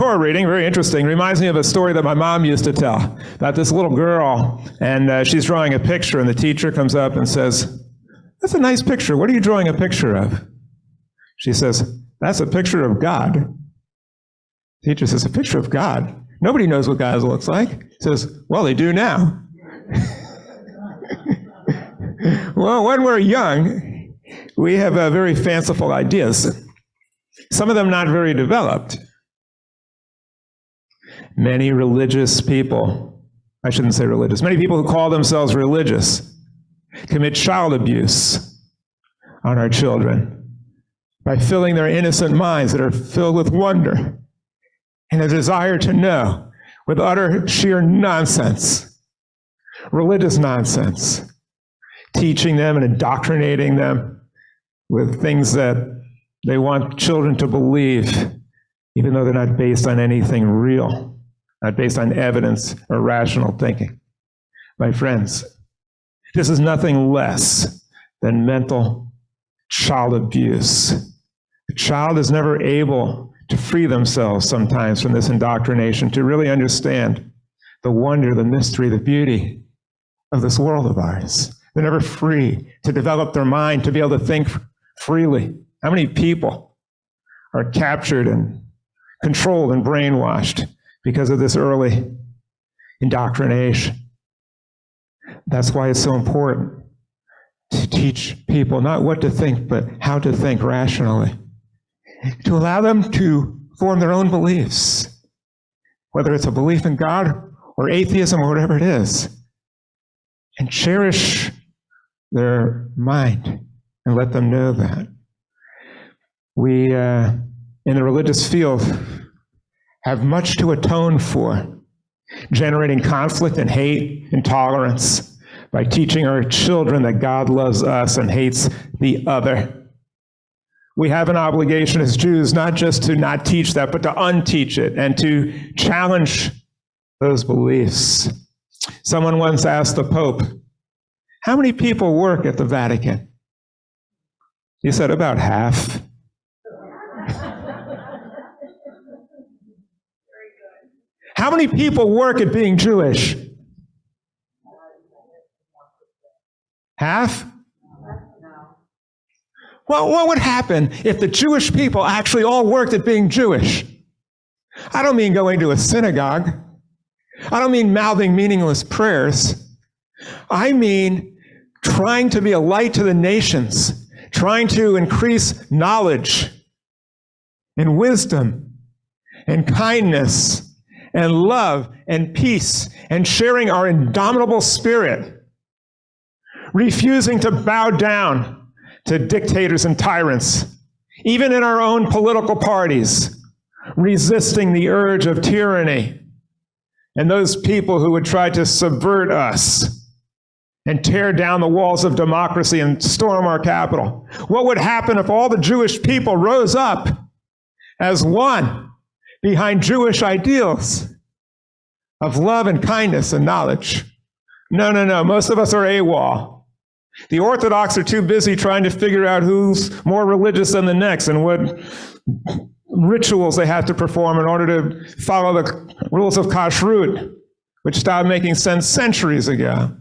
Torah reading, very interesting, reminds me of a story that my mom used to tell about this little girl, and she's drawing a picture, and the teacher comes up and says, "That's a nice picture. What are you drawing a picture of?" She says, "That's a picture of God." The teacher says, "A picture of God? Nobody knows what God looks like." He says, "Well, they do now." Well, when we're young, we have very fanciful ideas, some of them not very developed. Many religious people, I shouldn't say religious, many people who call themselves religious commit child abuse on our children by filling their innocent minds that are filled with wonder and a desire to know with utter sheer nonsense, religious nonsense, teaching them and indoctrinating them with things that they want children to believe, even though they're not based on anything real, not based on evidence or rational thinking. My friends, this is nothing less than mental child abuse. A child is never able to free themselves sometimes from this indoctrination, to really understand the wonder, the mystery, the beauty of this world of ours. They're never free to develop their mind, to be able to think freely. How many people are captured and controlled and brainwashed because of this early indoctrination? That's why it's so important to teach people not what to think, but how to think rationally. To allow them to form their own beliefs, whether it's a belief in God or atheism or whatever it is, and cherish their mind and let them know that. We, in the religious field, have much to atone for, generating conflict and hate, intolerance, by teaching our children that God loves us and hates the other. We have an obligation as Jews not just to not teach that, but to unteach it and to challenge those beliefs. Someone once asked the Pope, "How many people work at the Vatican?" He said, "About half." How many people work at being Jewish? Half? Well, what would happen if the Jewish people actually all worked at being Jewish? I don't mean going to a synagogue. I don't mean mouthing meaningless prayers. I mean trying to be a light to the nations, trying to increase knowledge and wisdom and kindness and love and peace and sharing our indomitable spirit, refusing to bow down to dictators and tyrants, even in our own political parties, resisting the urge of tyranny and those people who would try to subvert us and tear down the walls of democracy and storm our capital. What would happen if all the Jewish people rose up as one behind Jewish ideals of love and kindness and knowledge? No. Most of us are AWOL. The Orthodox are too busy trying to figure out who's more religious than the next and what rituals they have to perform in order to follow the rules of kashrut, which stopped making sense centuries ago.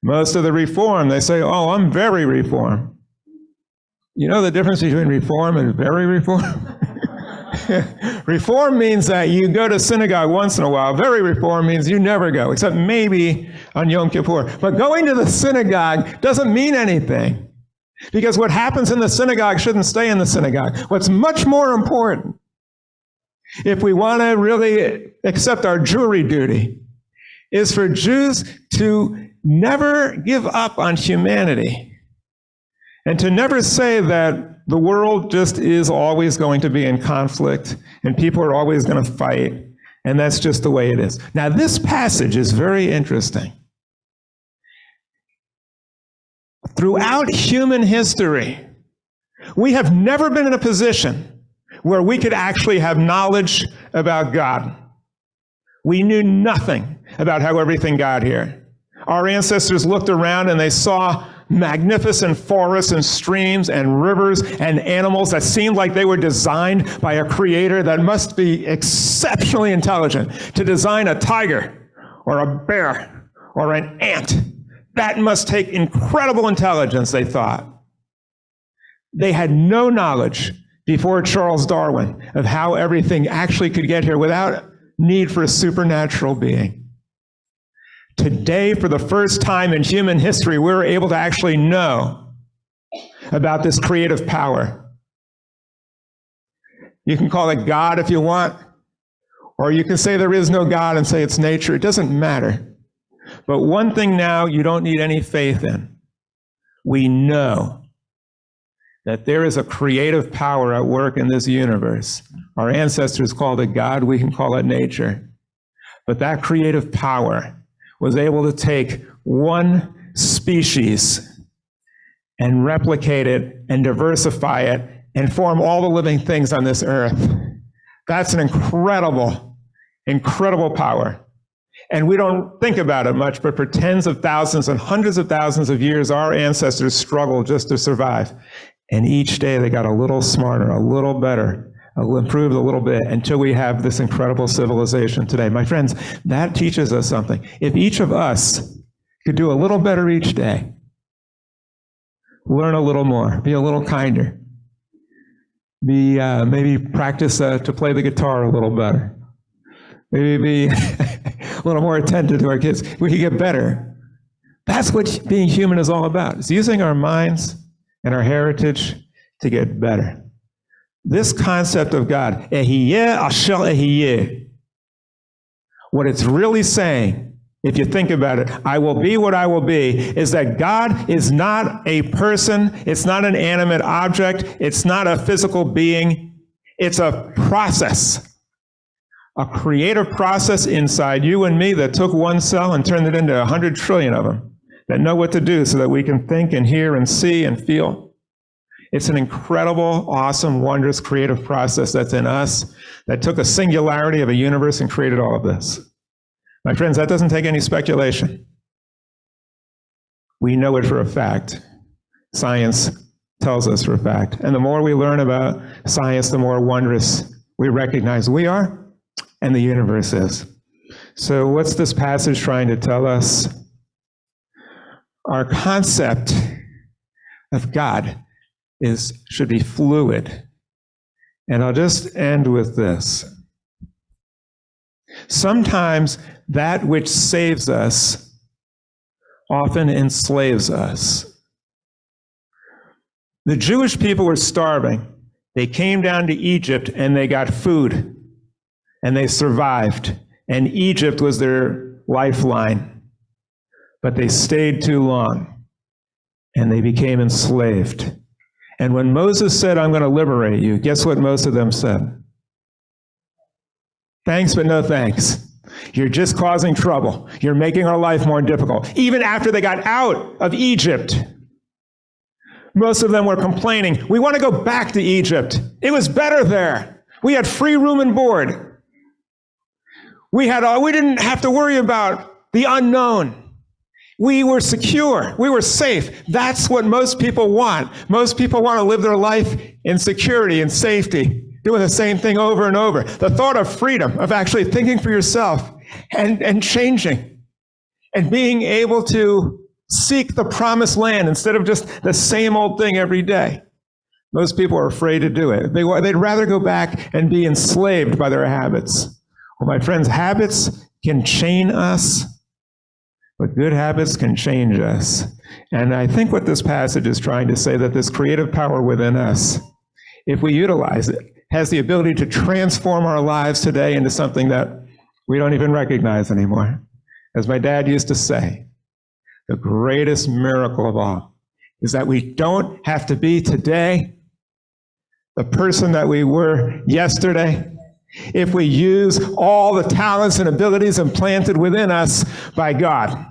Most of the Reform, they say, "Oh, I'm very Reform." You know the difference between Reform and very Reform? Reform means that you go to synagogue once in a while. Very Reform means you never go, except maybe on Yom Kippur. But going to the synagogue doesn't mean anything, because what happens in the synagogue shouldn't stay in the synagogue. What's much more important, if we want to really accept our Jewry duty, is for Jews to never give up on humanity and to never say that the world just is always going to be in conflict and people are always going to fight, and that's just the way it is. Now, this passage is very interesting. Throughout human history, we have never been in a position where we could actually have knowledge about God. We knew nothing about how everything got here. Our ancestors looked around and they saw magnificent forests and streams and rivers and animals that seemed like they were designed by a creator that must be exceptionally intelligent to design a tiger or a bear or an ant. That must take incredible intelligence, they thought. They had no knowledge before Charles Darwin of how everything actually could get here without need for a supernatural being. Today, for the first time in human history, we're able to actually know about this creative power. You can call it God if you want, or you can say there is no God and say it's nature. It doesn't matter. But one thing now you don't need any faith in. We know that there is a creative power at work in this universe. Our ancestors called it God, we can call it nature. But that creative power was able to take one species and replicate it and diversify it and form all the living things on this earth. That's an incredible, incredible power. And we don't think about it much, but for tens of thousands and hundreds of thousands of years, our ancestors struggled just to survive. And each day they got a little smarter, a little better, improved a little bit until we have this incredible civilization today. My friends, that teaches us something. If each of us could do a little better each day, learn a little more, be a little kinder, maybe practice to play the guitar a little better, maybe be a little more attentive to our kids, we could get better. That's what being human is all about. It's using our minds and our heritage to get better. This concept of God, Ehiyeh Asher Ehiyeh, what it's really saying, if you think about it, I will be what I will be, is that God is not a person, it's not an animate object, it's not a physical being, it's a process, a creative process inside you and me that took one cell and turned it into 100 trillion of them that know what to do so that we can think and hear and see and feel. It's an incredible, awesome, wondrous, creative process that's in us that took a singularity of a universe and created all of this. My friends, that doesn't take any speculation. We know it for a fact. Science tells us for a fact. And the more we learn about science, the more wondrous we recognize we are and the universe is. So what's this passage trying to tell us? Our concept of God should be fluid. And I'll just end with this. Sometimes that which saves us often enslaves us. The Jewish people were starving. They came down to Egypt and they got food and they survived. And Egypt was their lifeline. But they stayed too long and they became enslaved. And when Moses said, I'm going to liberate you, guess what most of them said? Thanks, but no thanks. You're just causing trouble. You're making our life more difficult. Even after they got out of Egypt, most of them were complaining, we want to go back to Egypt. It was better there. We had free room and board. We didn't have to worry about the unknown. We were secure. We were safe. That's what most people want. Most people want to live their life in security and safety, doing the same thing over and over. The thought of freedom, of actually thinking for yourself and changing and being able to seek the promised land instead of just the same old thing every day. Most people are afraid to do it. They'd rather go back and be enslaved by their habits. Well, my friends, habits can chain us, but good habits can change us. And I think what this passage is trying to say, that this creative power within us, if we utilize it, has the ability to transform our lives today into something that we don't even recognize anymore. As my dad used to say, the greatest miracle of all is that we don't have to be today the person that we were yesterday if we use all the talents and abilities implanted within us by God.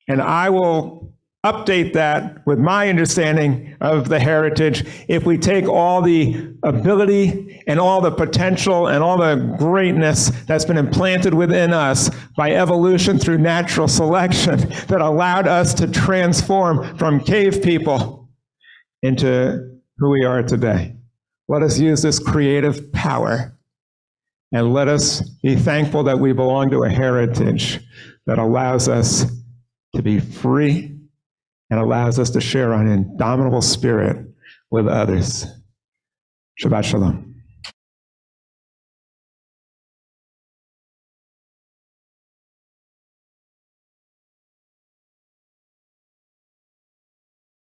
And I will update that with my understanding of the heritage, if we take all the ability and all the potential and all the greatness that's been implanted within us by evolution through natural selection that allowed us to transform from cave people into who we are today. Let us use this creative power, and let us be thankful that we belong to a heritage that allows us to be free and allows us to share an indomitable spirit with others. Shabbat Shalom.